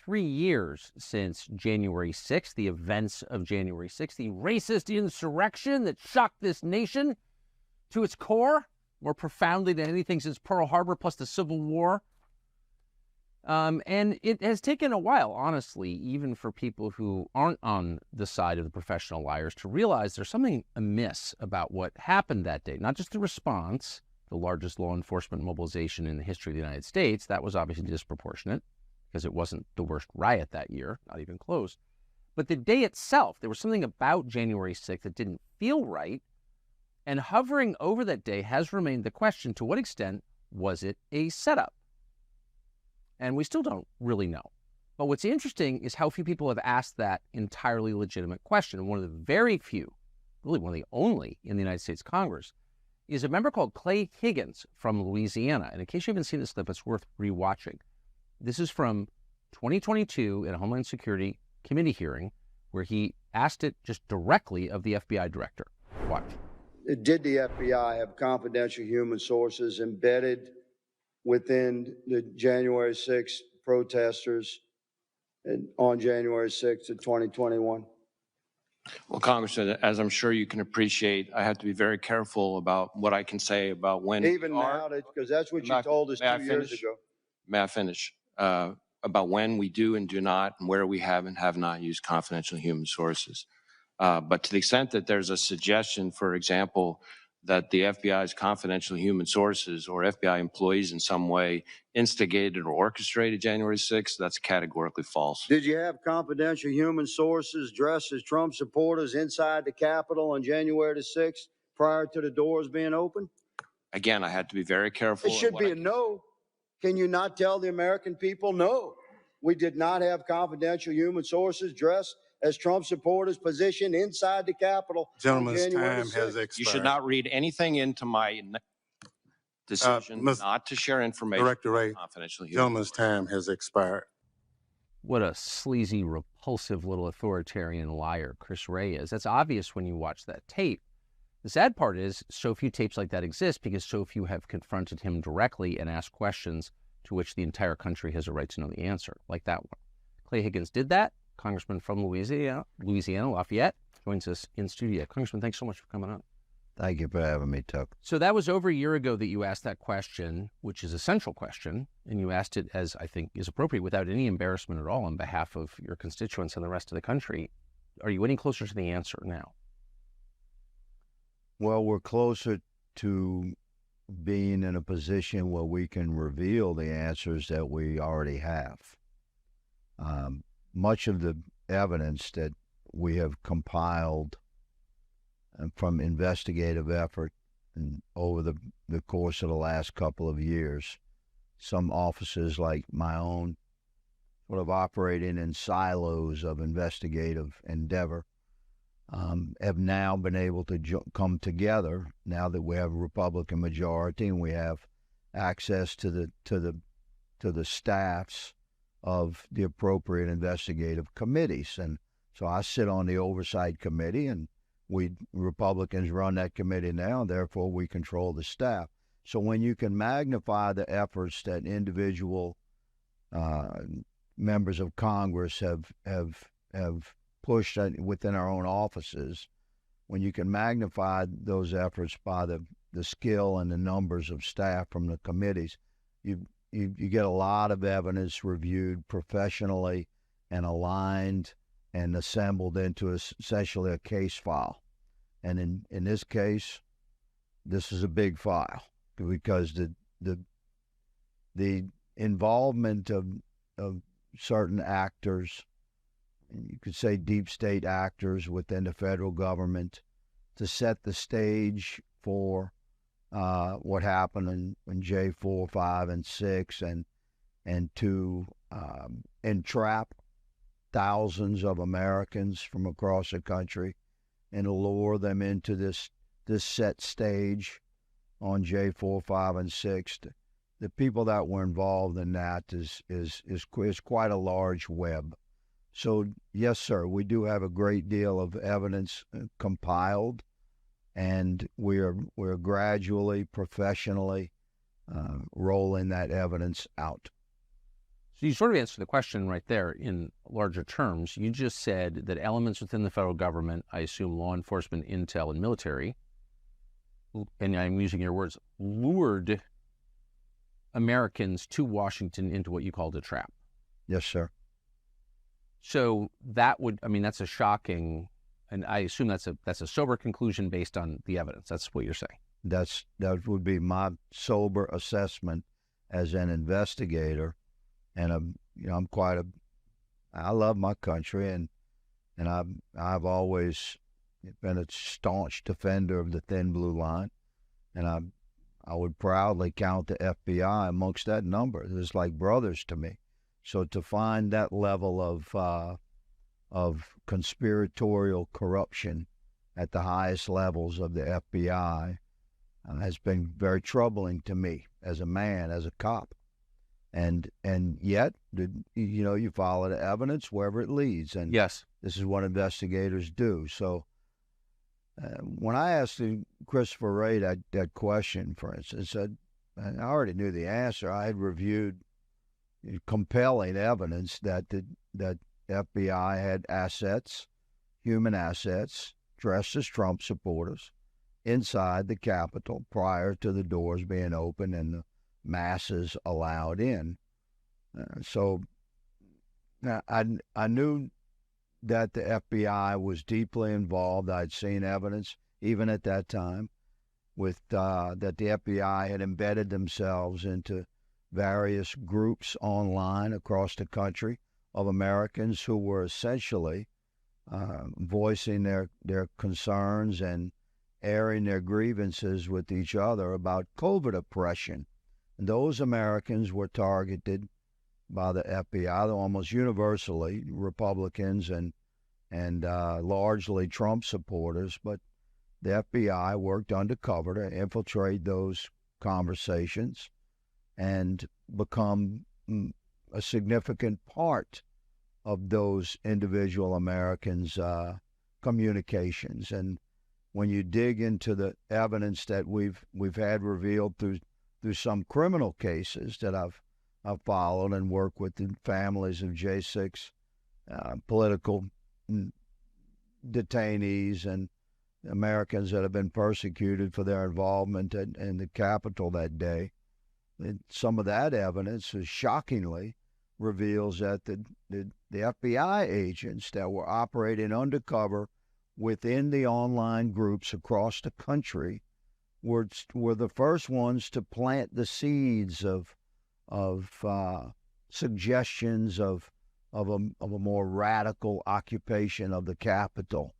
3 years since January 6th, the events of January 6th, the racist insurrection that shocked this nation to its core, more profoundly than anything since Pearl Harbor, plus the Civil War. And it has taken a while, honestly, even for people who aren't on the side of the professional liars, to realize there's something amiss about what happened that day. Not just the response, the largest law enforcement mobilization in the history of the United States. That was obviously disproportionate because it wasn't the worst riot that year, not even close. But the day itself, there was something about January 6th that didn't feel right. And hovering over that day has remained the question, to what extent was it a setup? And we still don't really know. But what's interesting is how few people have asked that entirely legitimate question. And one of the very few, really one of the only in the United States Congress, is a member called Clay Higgins from Louisiana. And in case you haven't seen this clip, it's worth rewatching. This is from 2022 in a Homeland Security Committee hearing where he asked it just directly of the FBI director. Watch. Did the FBI have confidential human sources embedded within the January 6th protesters on January 6th of 2021? Well, Congressman, as I'm sure you can appreciate, I have to be very careful about what I can say about when. Even now, because that's what you told us 2 years ago. May I finish? About when we do and do not, and where we have and have not used confidential human sources. But to the extent that there's a suggestion, for example, that the FBI's confidential human sources or FBI employees in some way instigated or orchestrated January 6th, that's categorically false. Did you have confidential human sources dressed as Trump supporters inside the Capitol on January the 6th prior to the doors being open? Again, I had to be very careful. It should be a no. Can you not tell the American people, no, we did not have confidential human sources dressed as Trump supporters positioned inside the Capitol? Gentleman's time has expired. You should not read anything into my decision not to share information. Director Ray, confidential human gentleman's time has expired. What a sleazy, repulsive little authoritarian liar Chris Wray is. That's obvious when you watch that tape. The sad part is so few tapes like that exist because so few have confronted him directly and asked questions to which the entire country has a right to know the answer, like that one. Clay Higgins did that. Congressman from Louisiana, Lafayette, joins us in studio. Congressman, thanks so much for coming on. Thank you for having me, Tuck. So that was over a year ago that you asked that question, which is a central question, and you asked it, as I think is appropriate, without any embarrassment at all on behalf of your constituents and the rest of the country. Are you any closer to the answer now? Well, we're closer to being in a position where we can reveal the answers that we already have. Much of the evidence that we have compiled from investigative effort and over the course of the last couple of years, some offices like my own sort of operating in silos of investigative endeavor, have now been able to come together now that we have a Republican majority and we have access to the staffs of the appropriate investigative committees. And so I sit on the oversight committee, and we Republicans run that committee now, and therefore we control the staff. So when you can magnify the efforts that individual members of Congress have pushed within our own offices, when you can magnify those efforts by the skill and the numbers of staff from the committees, you get a lot of evidence reviewed professionally and aligned and assembled into essentially a case file. And in this case, this is a big file because the involvement of certain actors, you could say deep state actors within the federal government, to set the stage for what happened in J4, 5, and 6, and to entrap thousands of Americans from across the country and to lure them into this set stage on J4, 5, and 6. The people that were involved in that is quite a large web. So yes, sir, we do have a great deal of evidence compiled, and we're gradually, professionally rolling that evidence out. So you sort of answered the question right there in larger terms. You just said that elements within the federal government, I assume law enforcement, intel, and military, and I'm using your words, lured Americans to Washington into what you called a trap. Yes, sir. So that would, I mean, that's a shocking, and I assume that's a sober conclusion based on the evidence. That's what you're saying. That would be my sober assessment as an investigator, and I love my country, and I've always been a staunch defender of the thin blue line, and I would proudly count the FBI amongst that number. They're like brothers to me. So to find that level of conspiratorial corruption at the highest levels of the FBI has been very troubling to me as a man, as a cop. And yet, you follow the evidence wherever it leads. And yes, this is what investigators do. So when I asked Christopher Wray that question, for instance, I already knew the answer. I had reviewed compelling evidence that the FBI had assets, human assets, dressed as Trump supporters, inside the Capitol prior to the doors being open and the masses allowed in. So I knew that the FBI was deeply involved. I'd seen evidence, even at that time, with that the FBI had embedded themselves into various groups online across the country of Americans who were essentially voicing their concerns and airing their grievances with each other about COVID oppression. And those Americans were targeted by the FBI, almost universally Republicans and largely Trump supporters. But the FBI worked undercover to infiltrate those conversations and become a significant part of those individual Americans' communications. And when you dig into the evidence that we've had revealed through some criminal cases that I've followed and worked with the families of J6 political detainees and Americans that have been persecuted for their involvement in the Capitol that day, and some of that evidence is shockingly reveals that the FBI agents that were operating undercover within the online groups across the country were the first ones to plant the seeds of suggestions of a more radical occupation of the Capitol,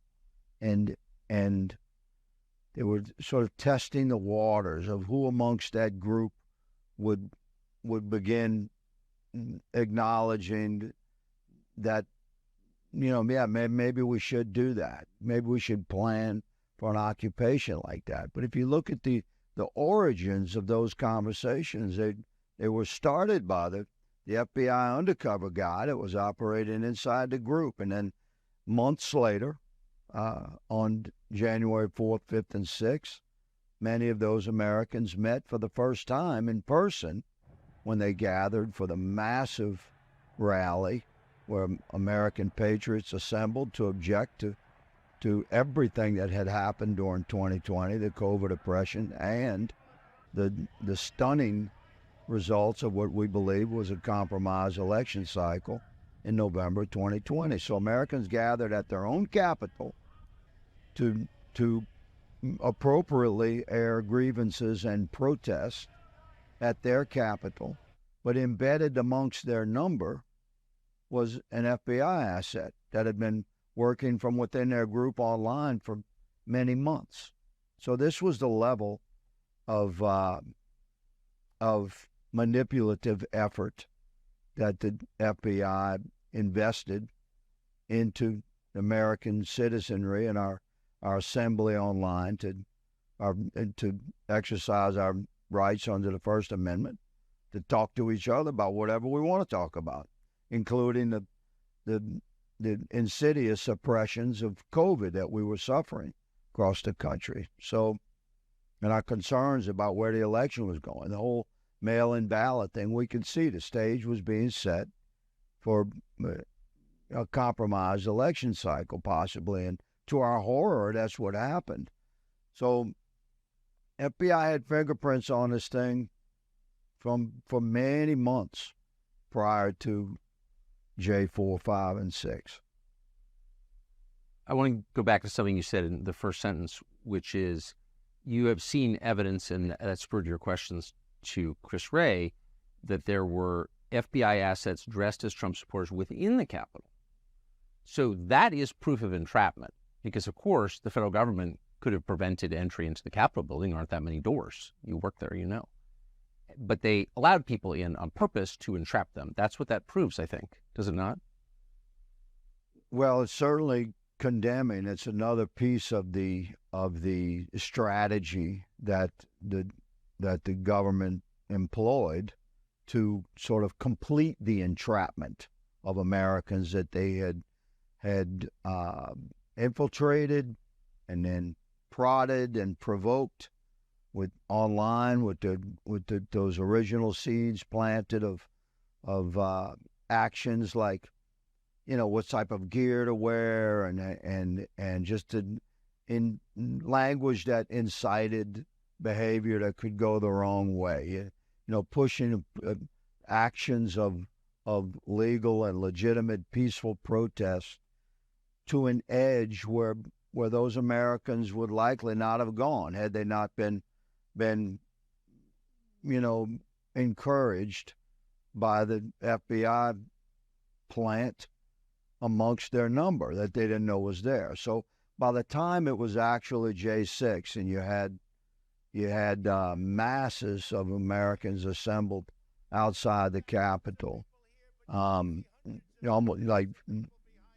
and they were sort of testing the waters of who amongst that group would begin acknowledging that, maybe we should do that. Maybe we should plan for an occupation like that. But if you look at the origins of those conversations, they were started by the FBI undercover guy that was operating inside the group. And then months later, on January 4th, 5th, and 6th, many of those Americans met for the first time in person when they gathered for the massive rally where American patriots assembled to object to everything that had happened during 2020, the COVID oppression, and the stunning results of what we believe was a compromised election cycle in November 2020. So Americans gathered at their own capital to appropriately air grievances and protests at their capital, but embedded amongst their number was an FBI asset that had been working from within their group online for many months. So this was the level of manipulative effort that the FBI invested into American citizenry and our assembly online to exercise our rights under the First Amendment, to talk to each other about whatever we want to talk about, including the insidious oppressions of COVID that we were suffering across the country. So, and our concerns about where the election was going, the whole mail-in ballot thing, we could see the stage was being set for a compromised election cycle, possibly. And to our horror, that's what happened. So FBI had fingerprints on this thing for many months prior to J4, 5, and 6. I want to go back to something you said in the first sentence, which is you have seen evidence, and that spurred your questions to Chris Wray, that there were FBI assets dressed as Trump supporters within the Capitol. So that is proof of entrapment, because, of course, the federal government could have prevented entry into the Capitol building. There aren't that many doors. You work there, you know. But they allowed people in on purpose to entrap them. That's what that proves, I think. Does it not? Well, it's certainly condemning. It's another piece of the strategy that the government employed to sort of complete the entrapment of Americans that they had infiltrated and then prodded and provoked with those original seeds planted of actions like, you know, what type of gear to wear and just in language that incited behavior that could go the wrong way. You know, pushing actions of legal and legitimate peaceful protests to an edge where those Americans would likely not have gone had they not been, you know, encouraged by the FBI plant amongst their number that they didn't know was there. So by the time it was actually J6 and you had masses of Americans assembled outside the Capitol, almost like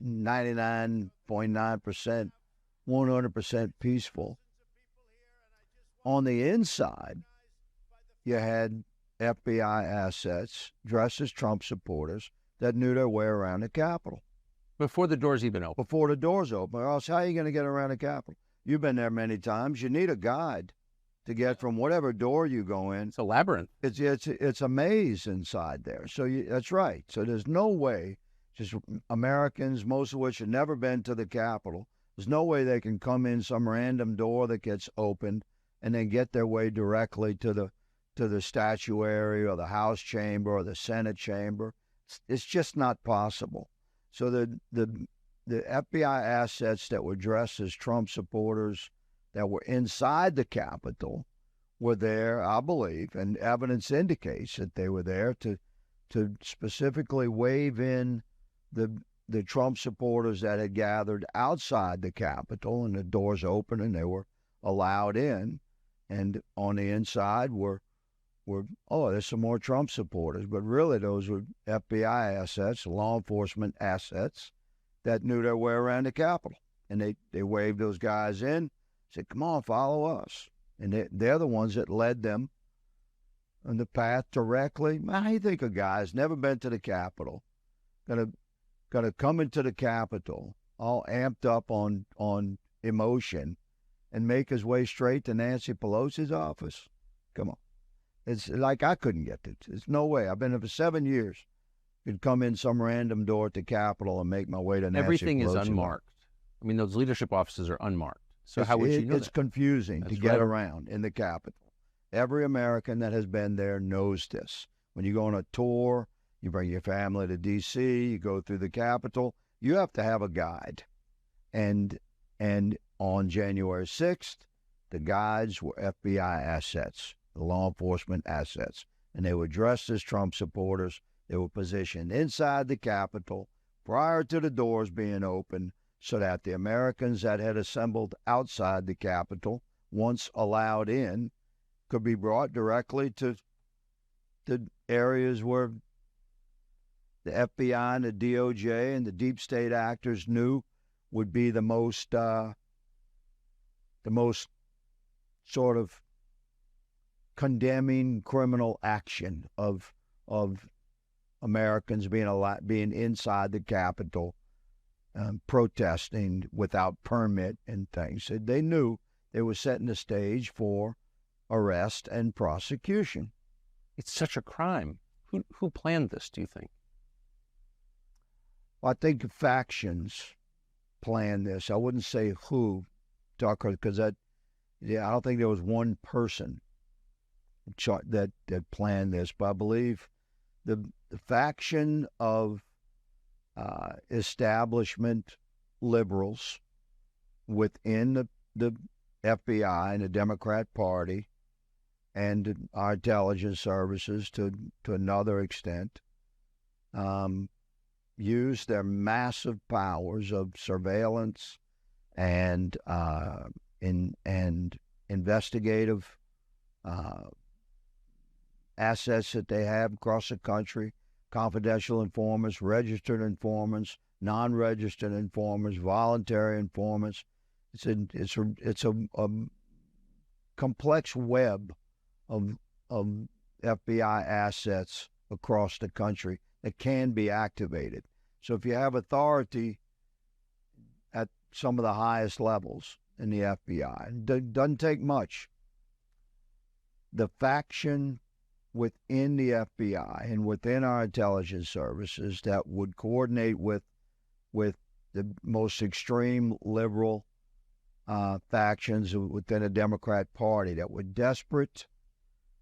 99.9%, 100% peaceful. On the inside, you had FBI assets dressed as Trump supporters that knew their way around the Capitol. Before the doors even open. Before the doors open. Or else how are you going to get around the Capitol? You've been there many times. You need a guide to get from whatever door you go in. It's a labyrinth. It's a maze inside there. So that's right. So there's no way, just Americans, most of which have never been to the Capitol, there's no way they can come in some random door that gets opened and then get their way directly to the statuary or the House chamber or the Senate chamber. It's just not possible. So the FBI assets that were dressed as Trump supporters that were inside the Capitol were there, I believe, and evidence indicates that they were there to specifically wave in the Trump supporters that had gathered outside the Capitol, and the doors opened and they were allowed in. And on the inside were there's some more Trump supporters, but really those were FBI assets, law enforcement assets that knew their way around the Capitol. And they waved those guys in, said, come on, follow us. And they're the ones that led them on the path directly. How do you think a guy's never been to the Capitol, gonna come into the Capitol all amped up on emotion and make his way straight to Nancy Pelosi's office? Come on. It's like I couldn't get it. There's no way. I've been there for 7 years. Could come in some random door at the Capitol and make my way to Nancy Everything Pelosi's is unmarked. I mean, those leadership offices are unmarked. So how would you know It's that? confusing That's to get right. around in the Capitol. Every American that has been there knows this. When you go on a tour, you bring your family to D.C., you go through the Capitol, you have to have a guide. And on January 6th, the guides were FBI assets, the law enforcement assets, and they were dressed as Trump supporters. They were positioned inside the Capitol prior to the doors being open so that the Americans that had assembled outside the Capitol, once allowed in, could be brought directly to the areas where the FBI and the DOJ and the deep state actors knew would be the most sort of condemning criminal action of Americans being inside the Capitol, protesting without permit and things. So they knew they were setting the stage for arrest and prosecution. it's such a crime. Who planned this, do you think? Well, I think factions planned this. I wouldn't say who, Tucker, because I don't think there was one person that planned this, but I believe the faction of establishment liberals within the FBI and the Democrat Party and our intelligence services to another extent use their massive powers of surveillance and investigative assets that they have across the country, confidential informants, registered informants, non-registered informants, voluntary informants. It's a complex web of FBI assets across the country that can be activated. So if you have authority at some of the highest levels in the FBI, it doesn't take much. The faction within the FBI and within our intelligence services that would coordinate with the most extreme liberal factions within the Democrat Party that were desperate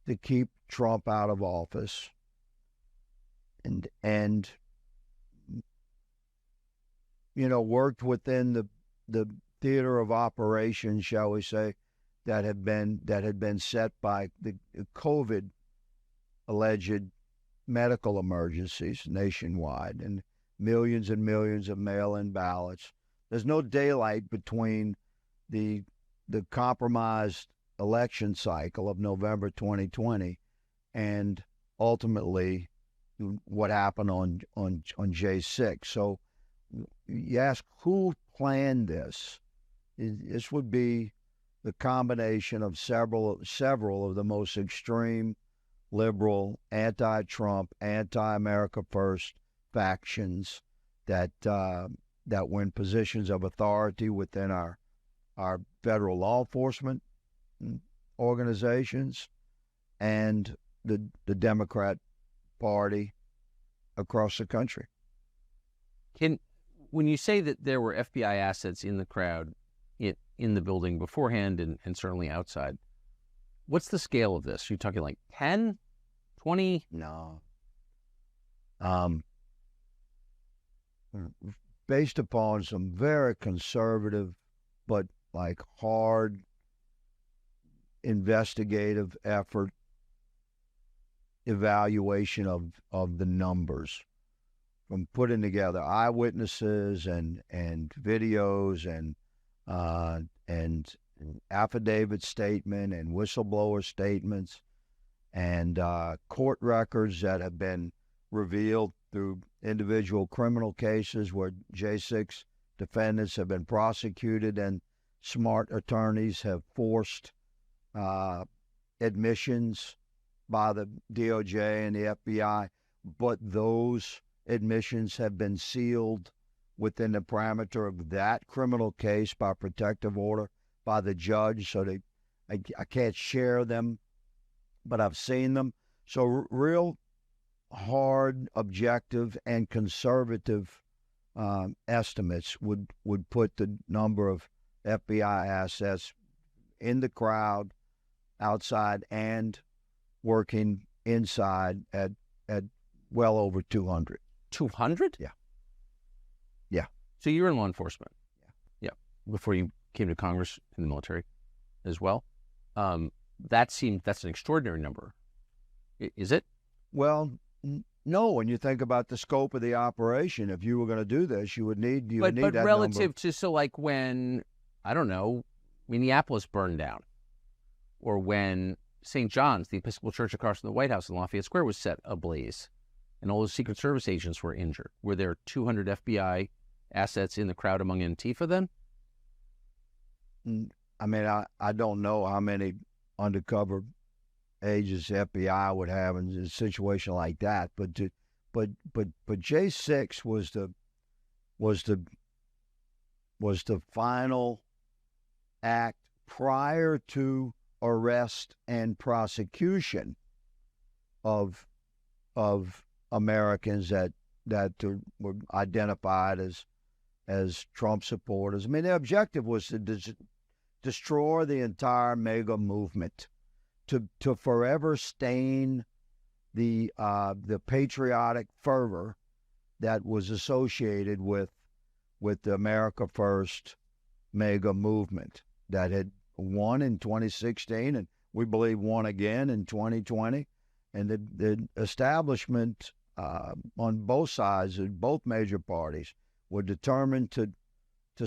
to keep Trump out of office and worked within the theater of operations, shall we say, that had been set by the COVID alleged medical emergencies nationwide and millions of mail-in ballots. There's no daylight between the compromised election cycle of November 2020 and ultimately what happened on J6. So you ask who planned this. This would be the combination of several of the most extreme liberal, anti-Trump, anti-America First factions that were in positions of authority within our federal law enforcement organizations and the Democrat Party across the country. When you say that there were FBI assets in the crowd, in the building beforehand and certainly outside, what's the scale of this? Are you talking like 10, 20? No. Based upon some very conservative but like hard investigative effort, evaluation of the numbers, from putting together eyewitnesses and videos and affidavit statement and whistleblower statements and court records that have been revealed through individual criminal cases where J6 defendants have been prosecuted and smart attorneys have forced admissions by the DOJ and the FBI, but those admissions have been sealed within the parameter of that criminal case by protective order by the judge, so I can't share them, but I've seen them. So real hard, objective, and conservative estimates would put the number of FBI assets in the crowd, outside, and working inside at well over 200. 200? Yeah. Yeah. So you're in law enforcement? Yeah. Before you came to Congress in the military as well? That's an extraordinary number. Is it? Well, no. When you think about the scope of the operation, if you were going to do this, you would need that but number. Relative to, so like when, I don't know, Minneapolis burned down, or when St. John's, the Episcopal Church across from the White House in Lafayette Square, was set ablaze, and all those Secret Service agents were injured. Were there 200 FBI assets in the crowd among Antifa then? I mean, I don't know how many undercover agents the FBI would have in a situation like that, but J6 was the final act prior to arrest and prosecution of Americans that were identified as Trump supporters. I mean, their objective was to destroy the entire MAGA movement, to forever stain the patriotic fervor that was associated with the America First MAGA movement that had won in 2016 and we believe won again in 2020. And the establishment on both sides, of both major parties, were determined to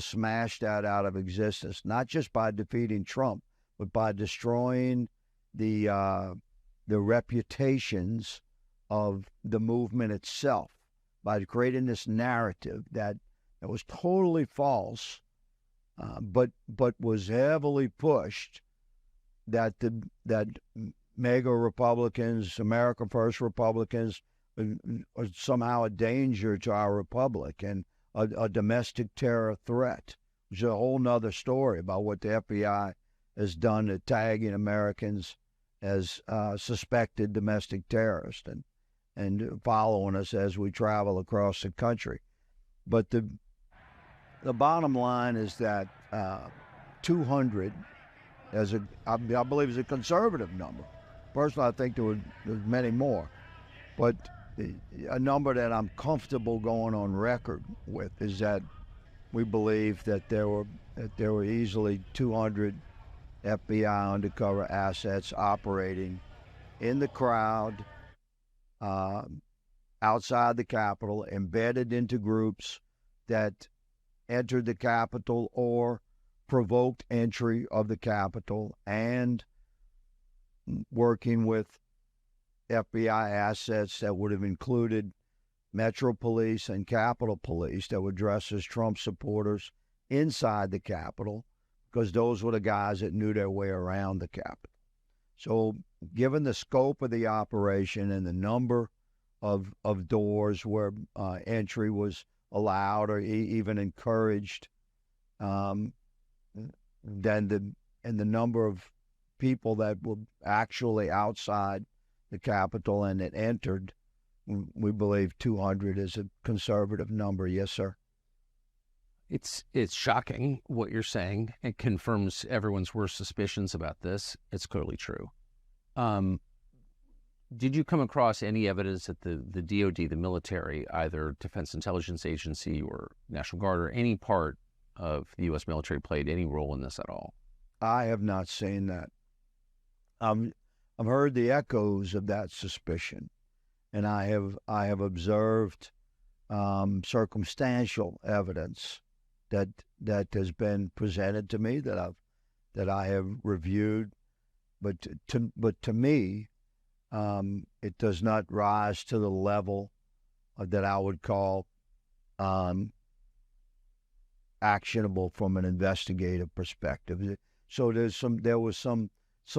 smash that out of existence, not just by defeating Trump, but by destroying the reputations of the movement itself, by creating this narrative that was totally false, but was heavily pushed, that MAGA Republicans, America First Republicans, are somehow a danger to our republic and a domestic terror threat, which is a whole nother story about what the FBI has done to tagging Americans as suspected domestic terrorists and following us as we travel across the country. But the bottom line is that 200, I believe, is a conservative number. Personally, I think there's many more, but a number that I'm comfortable going on record with is that we believe that there were easily 200 FBI undercover assets operating in the crowd, outside the Capitol, embedded into groups that entered the Capitol or provoked entry of the Capitol, and working with FBI assets that would have included Metro Police and Capitol Police that would dress as Trump supporters inside the Capitol, because those were the guys that knew their way around the Capitol. So given the scope of the operation and the number of doors where entry was allowed or even encouraged, then the number of people that were actually outside the Capitol and that entered, we believe 200 is a conservative number. Yes, sir. It's shocking what you're saying. It confirms everyone's worst suspicions about this. It's clearly true. Did you come across any evidence that the DOD, the military, either Defense Intelligence Agency or National Guard or any part of the U.S. military played any role in this at all? I have not seen that. I've heard the echoes of that suspicion, and I have observed circumstantial evidence that has been presented to me that I have reviewed, but to me, it does not rise to the level that I would call actionable from an investigative perspective. So there was some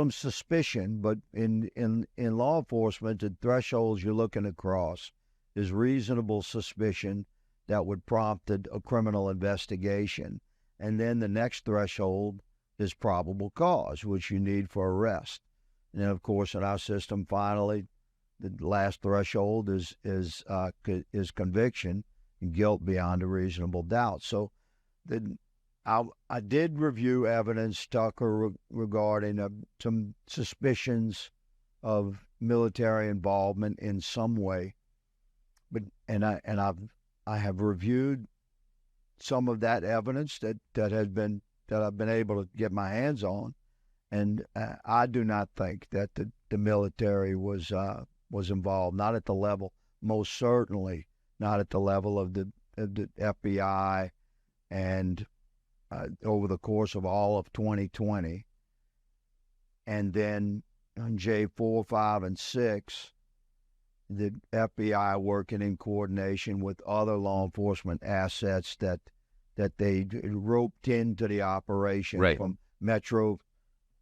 suspicion, but in law enforcement, the thresholds you're looking across is reasonable suspicion that would prompt a criminal investigation, and then the next threshold is probable cause, which you need for arrest. And then, of course, in our system, finally, the last threshold is conviction and guilt beyond a reasonable doubt. So, I did review evidence, Tucker, regarding some suspicions of military involvement in some way, I have reviewed some of that evidence that I've been able to get my hands on, and I do not think that the military was involved. Not at the level, most certainly not at the level of the FBI, and over the course of all of 2020, and then on J4, 5, and 6. The FBI working in coordination with other law enforcement assets that they roped into the operation, right, from Metro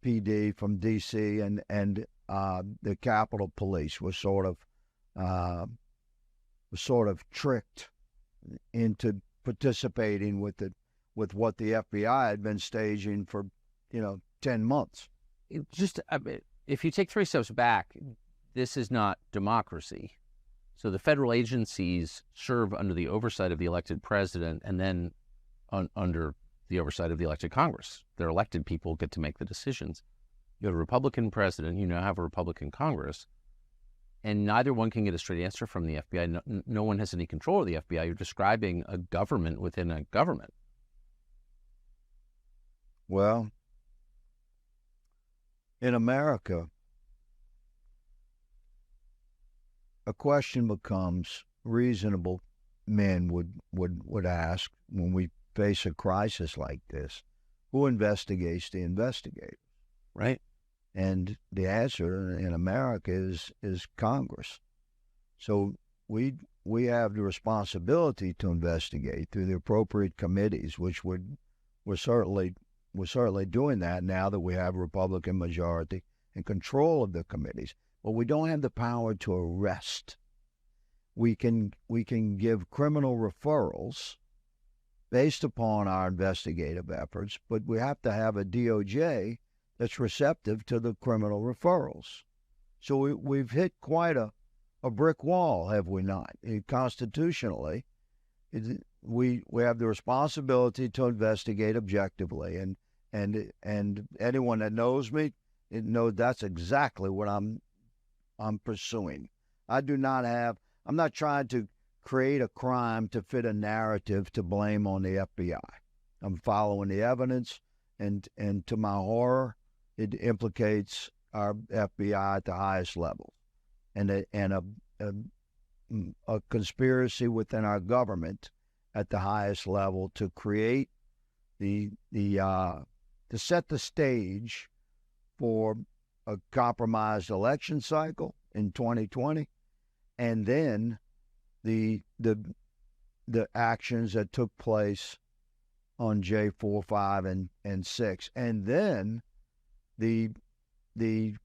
PD, from D.C., and the Capitol Police was sort of tricked into participating with what the FBI had been staging for 10 months. If you take 3 steps back, this is not democracy. So the federal agencies serve under the oversight of the elected president and then under the oversight of the elected Congress. Their elected people get to make the decisions. You have a Republican president, you now have a Republican Congress, and neither one can get a straight answer from the FBI. No one has any control of the FBI. You're describing a government within a government. Well, in America, a question becomes reasonable men would ask when we face a crisis like this, who investigates the investigators? Right. And the answer in America is Congress. So we have the responsibility to investigate through the appropriate committees, which we're certainly doing that now that we have a Republican majority and control of the committees. But we don't have the power to arrest. We can give criminal referrals based upon our investigative efforts, but we have to have a DOJ that's receptive to the criminal referrals. So we've hit quite a brick wall, have we not? Constitutionally, we have the responsibility to investigate objectively, and anyone that knows me, knows that's exactly what I'm pursuing. I'm not trying to create a crime to fit a narrative to blame on the FBI. I'm following the evidence, and to my horror, it implicates our FBI at the highest level, and a conspiracy within our government at the highest level to create to set the stage for a compromised election cycle in 2020, and then the actions that took place on J4, 5, and 6, and then the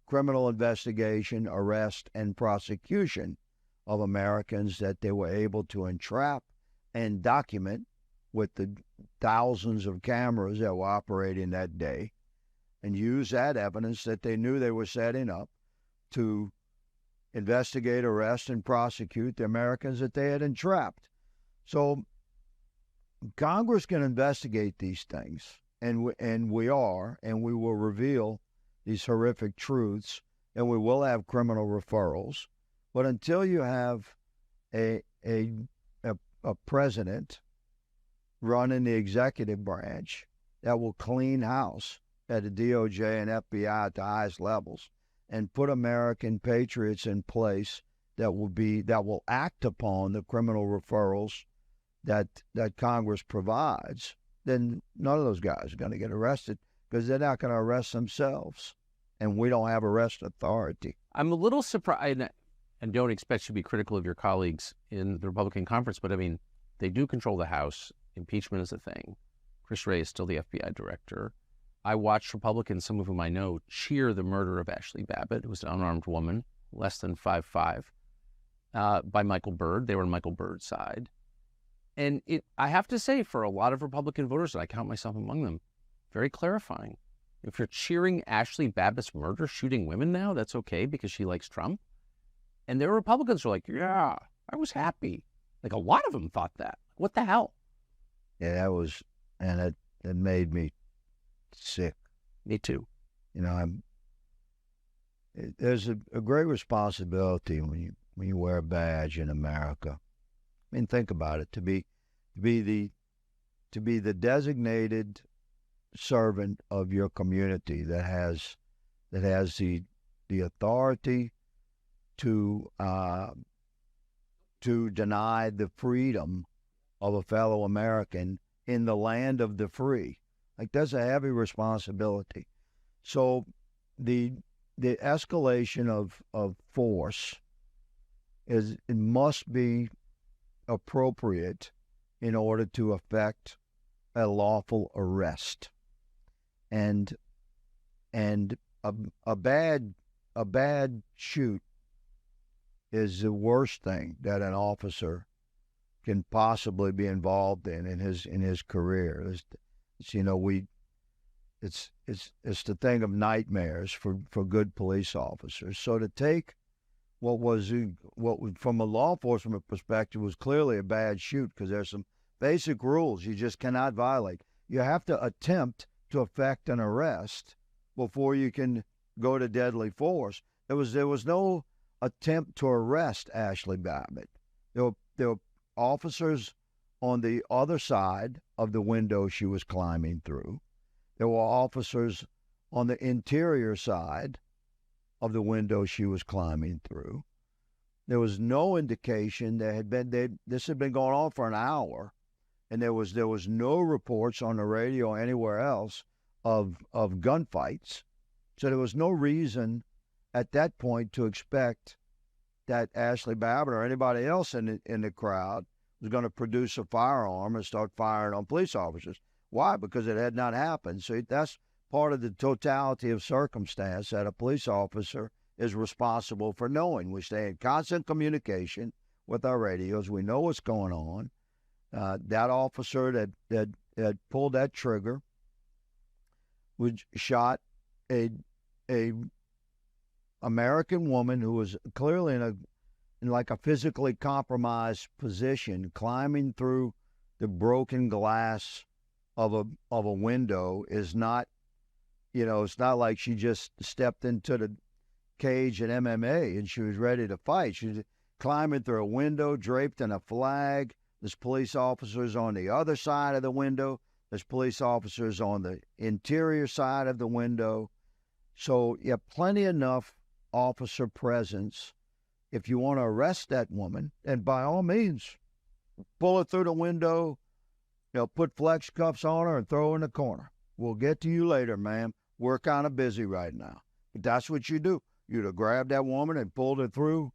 criminal investigation, arrest, and prosecution of Americans that they were able to entrap and document with the thousands of cameras that were operating that day, and use that evidence that they knew they were setting up to investigate, arrest, and prosecute the Americans that they had entrapped. So Congress can investigate these things, and we will reveal these horrific truths, and we will have criminal referrals. But until you have a president running the executive branch that will clean house at the DOJ and FBI at the highest levels and put American patriots in place that will act upon the criminal referrals that Congress provides, then none of those guys are going to get arrested because they're not going to arrest themselves, and we don't have arrest authority. I'm a little surprised, and don't expect you to be critical of your colleagues in the Republican conference, but I mean, they do control the House. Impeachment is a thing. Chris Wray is still the FBI director. I watched Republicans, some of whom I know, cheer the murder of Ashley Babbitt, who was an unarmed woman, less than 5'5", by Michael Byrd. They were on Michael Byrd's side. And I have to say, for a lot of Republican voters, and I count myself among them, very clarifying. If you're cheering Ashley Babbitt's murder, shooting women now, that's okay because she likes Trump. And there were Republicans who were like, yeah, I was happy. Like a lot of them thought that. What the hell? Yeah, it made me sick. Me too. You know, there's a great responsibility when you wear a badge in America. I mean, think about it. To be the designated servant of your community that has the authority to deny the freedom of a fellow American in the land of the free. Like, that's a heavy responsibility. So the escalation of force it must be appropriate in order to effect a lawful arrest. And a bad shoot is the worst thing that an officer can possibly be involved in his career. It's the thing of nightmares for good police officers. So to take from a law enforcement perspective was clearly a bad shoot, because there's some basic rules you just cannot violate. You have to attempt to effect an arrest before you can go to deadly force. There was no attempt to arrest Ashley Babbitt. There were officers on the other side of the window she was climbing through. There were officers on the interior side of the window she was climbing through. There was no indication this had been going on for an hour, and there was no reports on the radio or anywhere else of gunfights. So there was no reason at that point to expect that Ashley Babbitt or anybody else in the crowd was going to produce a firearm and start firing on police officers. Why? Because it had not happened. So that's part of the totality of circumstance that a police officer is responsible for knowing. We stay in constant communication with our radios. We know what's going on. That officer that pulled that trigger shot a American woman who was clearly in like a physically compromised position, climbing through the broken glass of a window. Is not, it's not like she just stepped into the cage at MMA and she was ready to fight. She was climbing through a window draped in a flag. There's police officers on the other side of the window. There's police officers on the interior side of the window. So you have plenty enough officer presence. If you want to arrest that woman, and by all means, pull her through the window, put flex cuffs on her and throw her in the corner. We'll get to you later, ma'am. We're kind of busy right now. But that's what you do. You'd have grabbed that woman and pulled her through,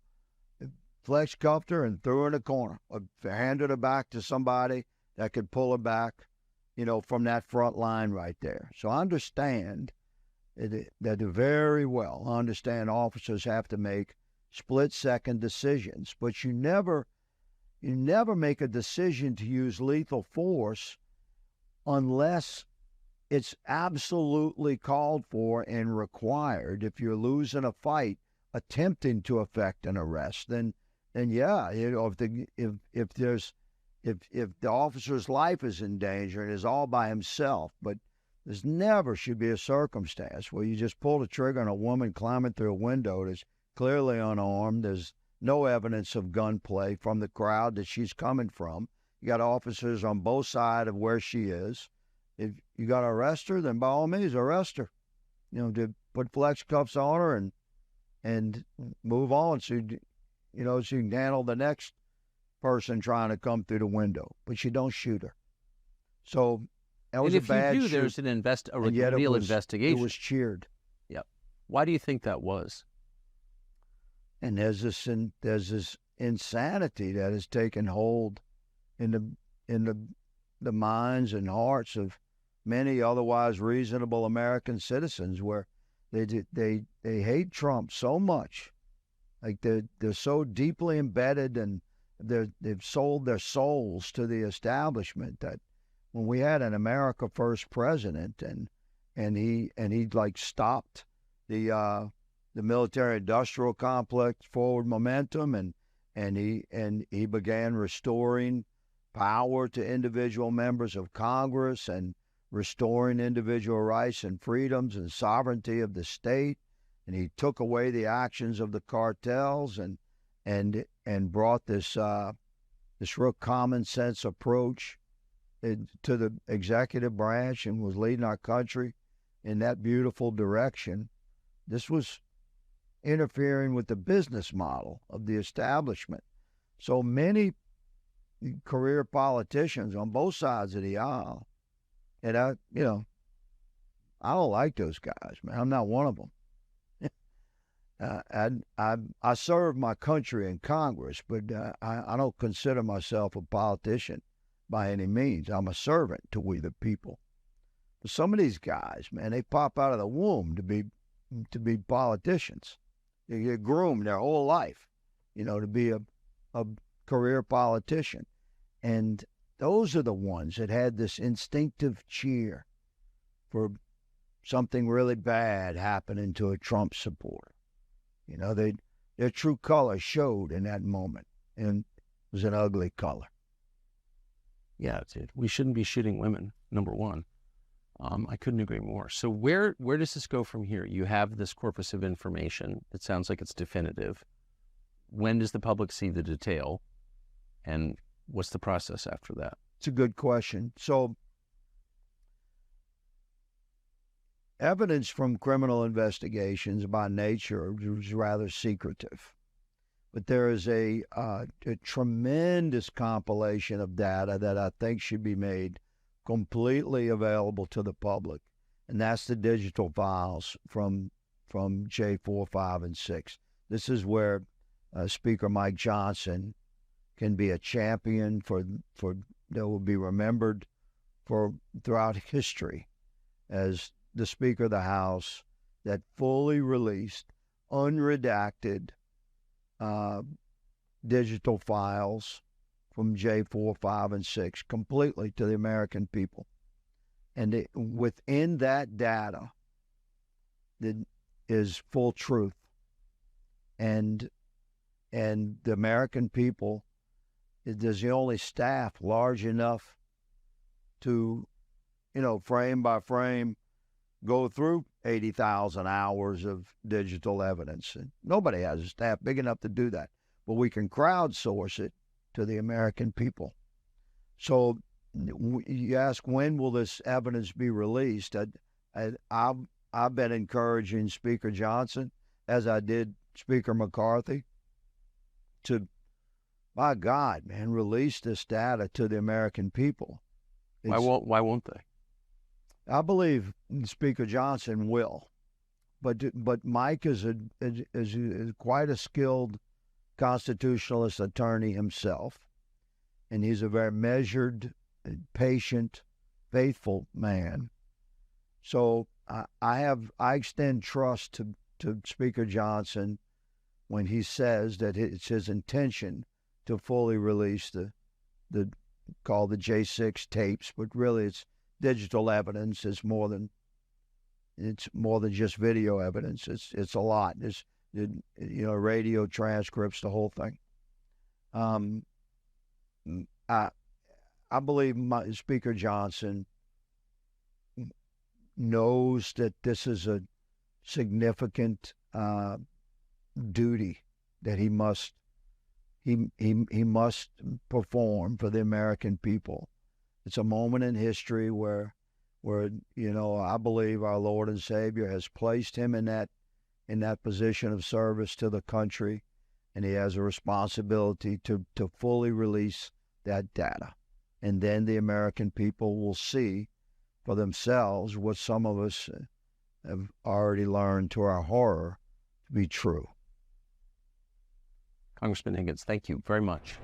flex cuffed her and threw her in the corner, or handed her back to somebody that could pull her back, from that front line right there. So I understand that very well. I understand officers have to make split-second decisions, but you never make a decision to use lethal force unless it's absolutely called for and required. If you're losing a fight attempting to effect an arrest, then yeah, if the officer's life is in danger and is all by himself, but there's never should be a circumstance where you just pull the trigger on a woman climbing through a window that's clearly unarmed. There's no evidence of gunplay from the crowd that she's coming from. You got officers on both sides of where she is. If you got to arrest her, then by all means arrest her. To put flex cuffs on her and move on, so she can handle the next person trying to come through the window. But you don't shoot her. So that was a bad shoot. There's a real investigation. It was cheered. Yep. Why do you think that was? And there's this insanity that has taken hold in the minds and hearts of many otherwise reasonable American citizens, where they hate Trump so much, like they're so deeply embedded, and they've sold their souls to the establishment, that when we had an America First president and he like stopped the military industrial complex forward momentum, and he began restoring power to individual members of Congress and restoring individual rights and freedoms and sovereignty of the state, and he took away the actions of the cartels and brought this real common sense approach to the executive branch, and was leading our country in that beautiful direction. This was interfering with the business model of the establishment. So many career politicians on both sides of the aisle, and I don't like those guys, man. I'm not one of them. I serve my country in Congress, but I don't consider myself a politician by any means. I'm a servant to we the people. But some of these guys, man, they pop out of the womb to be politicians. They get groomed their whole life, to be a career politician. And those are the ones that had this instinctive cheer for something really bad happening to a Trump supporter. They'd their true color showed in that moment, and it was an ugly color. Yeah, dude. We shouldn't be shooting women, number one. I couldn't agree more. So where does this go from here? You have this corpus of information. It sounds like it's definitive. When does the public see the detail? And what's the process after that? It's a good question. So evidence from criminal investigations by nature is rather secretive. But there is a tremendous compilation of data that I think should be made completely available to the public, and that's the digital files from J4, 5, and 6. This is where Speaker Mike Johnson can be a champion for that will be remembered for throughout history as the Speaker of the House that fully released, unredacted digital files from J4, 5, and 6 completely to the American people. And within that data is full truth. And the American people, there's the only staff large enough to, frame by frame, go through 80,000 hours of digital evidence. And nobody has a staff big enough to do that. But we can crowdsource it to the American people. So you ask, when will this evidence be released? I've been encouraging Speaker Johnson, as I did Speaker McCarthy, to, my God, man, release this data to the American people. Why won't they? I believe Speaker Johnson will, but Mike is quite a skilled constitutionalist attorney himself, and he's a very measured, patient, faithful man. So I extend trust to Speaker Johnson when he says that it's his intention to fully release the called the J6 tapes, but really it's digital evidence. It's more than just video evidence. It's a lot. It's radio transcripts, the whole thing. I believe Speaker Johnson knows that this is a significant duty that he must perform for the American people. It's a moment in history where I believe our Lord and Savior has placed him in that position of service to the country, and he has a responsibility to fully release that data. And then the American people will see for themselves what some of us have already learned to our horror to be true. Congressman Higgins, thank you very much.